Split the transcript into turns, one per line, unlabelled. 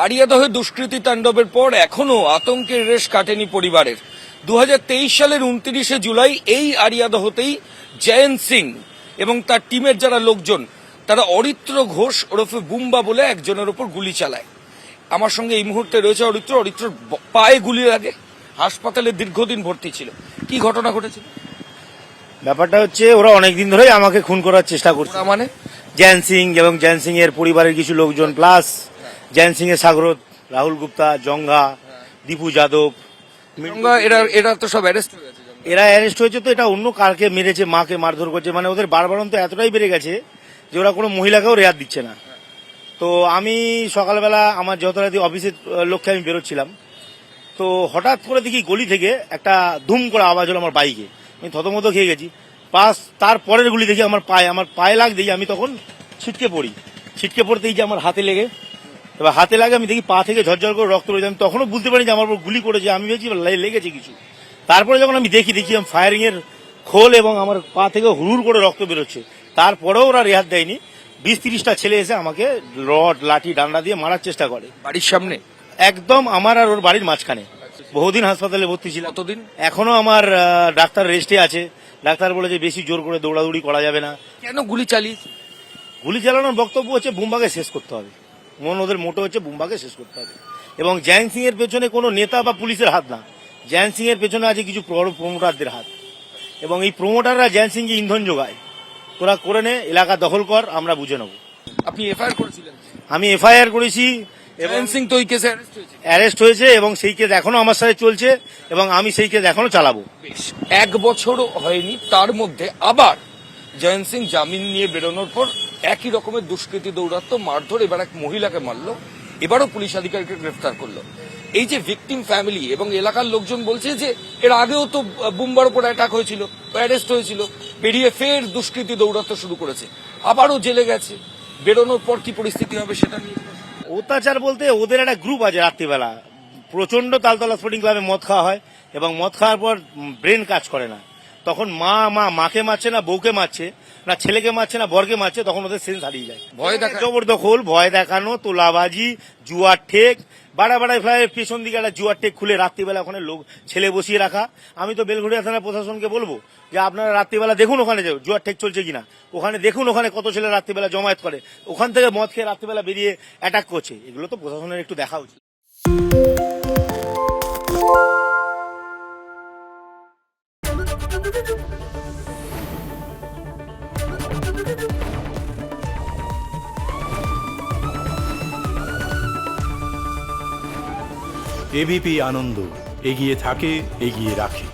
আড়িয়াদহে দুষ্কৃতী তাণ্ডবের পর এখনো আতঙ্কের রেশ কাটেনি পরিবারের। 2023 সালের 29শে জুলাই এই আড়িয়াদহতেই জয়ন্ত সিং এবং তার টিমের যারা লোকজন তারা অরিত্র ঘোষ ওরফে বুম্বা বলে একজনের ওপর গুলি চালায়। আমার সঙ্গে এই মুহূর্তে রয়েছে অরিত্রর পায়ে গুলি লাগে, হাসপাতালে দীর্ঘদিন ভর্তি ছিল। কি ঘটনা ঘটেছিল?
ব্যাপারটা হচ্ছে ওরা অনেকদিন ধরেই আমাকে খুন করার চেষ্টা করছে।
মানে
জয়ন্ত সিং এবং জয়ন্ত সিং এর পরিবারের কিছু লোকজন প্লাস জয়ন্ত সিং এর সাগরত, রাহুল গুপ্তা, জঙ্গা, দীপু যাদব,
এরা তো সব অ্যারেস্ট হয়ে গেছে।
এরা অ্যারেস্ট হয়েছে। তো এটা অন্য কারকে মেরেছে, মাকে মারধর করছে, মানে ওদের বারবারন্ত এতটাই বেড়ে গেছে যে ওরা কোনো মহিলাকেও রেয়াত দিচ্ছে না। তো আমি সকালবেলা আমার যথারীতি অফিসের লক্ষ্যে আমি বেরোচ্ছিলাম, তো হঠাৎ করে দেখি গলি থেকে একটা ধুম করে আওয়াজ হলো আমার বাইকে। আমি থতমত খেয়ে গেছি। তারপরের গুলি দেখি আমার পায়ে লাগ দেখি, আমি তখন ছিটকে পড়তেই যে আমার হাতে লেগে, এবার হাতে লাগে আমি দেখি পা থেকে ঝরঝর করে রক্ত রয়েছে। আমি তখনও বুঝতে পারি যে আমার উপর গুলি করেছে, আমি ভেবেছি লেগেছে কিছু। তারপরে যখন আমি দেখি ফায়ারিং এর খোল এবং আমার পা থেকে হুড় করে রক্ত বেরোচ্ছে। তারপরেও ওরা রেহাত দেয়নি। 20-30টা ছেলে এসে আমাকে রড, লাঠি, ডান্ডা দিয়ে মারার চেষ্টা করে
বাড়ির সামনে,
একদম আমার আর ওর বাড়ির মাঝখানে। বহুদিন হাসপাতালে ভর্তি ছিল।
কতদিন?
এখনো আমার ডাক্তার রেস্টে আছে। ডাক্তার বলে যে বেশি জোর করে দৌড়াদৌড়ি করা যাবে না।
কেন গুলি চালিয়েছে?
গুলি চালানোর বক্তব্য হচ্ছে বুম্বাকে শেষ করতে হবে। ওদের মোটো হচ্ছে বুম্বাকে শেষ করতে হবে। এবং জয়ন্ত সিং এর পেছনে কোনো নেতা বা পুলিশের হাত না, জয়ন্ত সিং এর পেছনে আছে কিছু প্রমোটারদের হাত। এবং এই প্রমোটাররা জয়ন্ত সিংকে ইন্ধন যোগায়। তোরা করে নে, এলাকা দখল কর, আমরা বুঝে নেব।
আপনি এফআইআর করেছিলেন?
আমি এফআইআর করেছি।
জয়ন্ত সিং তো ওই কেসে
অ্যারেস্ট হয়েছে এবং সেই কেস এখনো আমার সাথে চলছে এবং আমি সেই কেস এখনো চালাবো।
বেশ 1 বছরও হয়নি, তার মধ্যে আবার জয়ন্ত সিং জামিন নিয়ে বেরোনোর পর একই রকমের দুষ্কৃতী দৌরাত্ম্য, মারধর, এবার এক মহিলাকে মারলো, এবারও পুলিশ আধিকারিককে গ্রেফতার করলো। এই যে ভিকটিম ফ্যামিলি এবং এলাকার লোকজন বলছে যে এর আগেও তো বুম্বার উপর অ্যাটাক হয়েছিল, অ্যারেস্ট হয়েছিল, বেরিয়ে ফের দুষ্কৃতী দৌরাত্ম্য শুরু করেছে, আবারও জেলে গেছে। বেরোনোর পর কি পরিস্থিতি হবে সেটা নিয়ে
অত্যাচার বলতে ওদের একটা গ্রুপ আছে, রাত্রিবেলা প্রচন্ড তালতলা স্পোর্টিং ক্লাবে মদ খাওয়া হয় এবং মদ খাওয়ার পর ব্রেন কাজ করে না। তখন মাকে মারছে না, বউকে মারছে না, ছেলেকে মারছে না, বরকে মারছে, তখন ওদের সেন্স হারিয়ে যায়।
ভয় দেখা,
জবরদখল, ভয় দেখানো, তোলাবাজি, জুয়ার ঠেক, বাড়ায় ফ্লাইয়ের পেছন দিকে একটা জুয়ার ঠেক খুলে রাত্রিবেলা ওখানে লোক ছেলে বসিয়ে রাখা। আমি তো বেলঘড়িয়া থানার প্রশাসনকে বলবো যে আপনারা রাত্রিবেলা দেখুন ওখানে জুয়ার ঠেক চলছে কিনা, ওখানে দেখুন ওখানে কত ছেলে রাত্রিবেলা জমায়েত করে, ওখান থেকে মদ খেয়ে রাত্রিবেলা বেরিয়ে অ্যাটাক করছে। এগুলো তো প্রশাসনের একটু দেখা উচিত।
এবিপি আনন্দ, এগিয়ে থাকে, এগিয়ে রাখে।